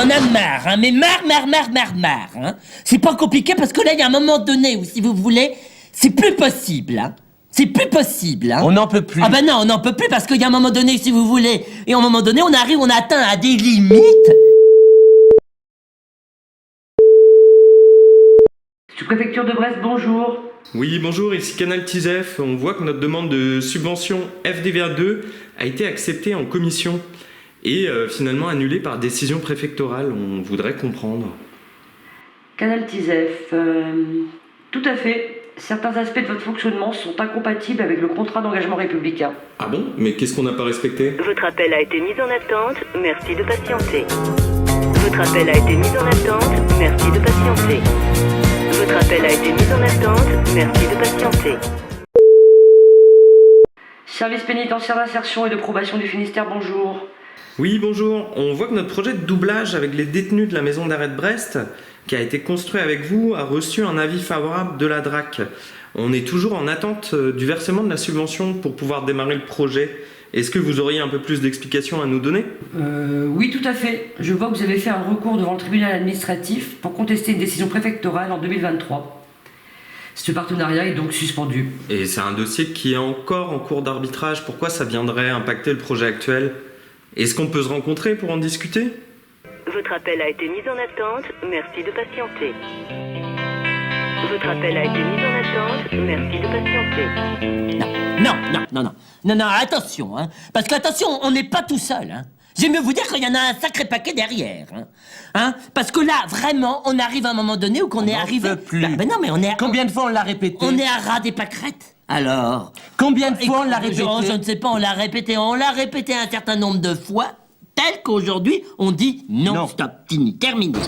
en a marre, hein, mais marre, hein. C'est pas compliqué parce que là, il y a un moment donné où, si vous voulez, c'est plus possible, hein. C'est plus possible, hein. On n'en peut plus. Ah ben non, on n'en peut plus parce qu'il y a un moment donné, si vous voulez, et à un moment donné, on atteint à des limites. Sous-préfecture de Brest, bonjour. Oui, bonjour, ici Canal TISEF. On voit que notre demande de subvention FDVA2 a été acceptée en commission et finalement annulée par décision préfectorale. On voudrait comprendre. Canal TISEF, tout à fait. Certains aspects de votre fonctionnement sont incompatibles avec le contrat d'engagement républicain. Ah bon? Mais qu'est-ce qu'on n'a pas respecté? Votre appel a été mis en attente, merci de patienter. Votre appel a été mis en attente, merci de patienter. Votre appel a été mis en attente, merci de patienter. Service pénitentiaire d'insertion et de probation du Finistère, bonjour. Oui, bonjour. On voit que notre projet de doublage avec les détenus de la maison d'arrêt de Brest, qui a été construit avec vous, a reçu un avis favorable de la DRAC. On est toujours en attente du versement de la subvention pour pouvoir démarrer le projet. Est-ce que vous auriez un peu plus d'explications à nous donner? Oui, tout à fait. Je vois que vous avez fait un recours devant le tribunal administratif pour contester une décision préfectorale en 2023. Ce partenariat est donc suspendu. Et c'est un dossier qui est encore en cours d'arbitrage. Pourquoi ça viendrait impacter le projet actuel? Est-ce qu'on peut se rencontrer pour en discuter? Votre appel a été mis en attente, merci de patienter. Votre appel a été mis en attente, merci de patienter. Non, attention, hein. Parce qu'attention, on n'est pas tout seul, hein. J'aime mieux vous dire qu'il y en a un sacré paquet derrière, hein. Parce que là, vraiment, on arrive à un moment donné où qu'on est arrivé... On n'en peut plus. Ben non, mais on est... Combien de fois on l'a répété? On est à ras des pâquerettes. Alors... Combien de fois on l'a répété? Je ne sais pas, on l'a répété un certain nombre de fois, tel qu'aujourd'hui, on dit non, Non. stop, fini, terminé.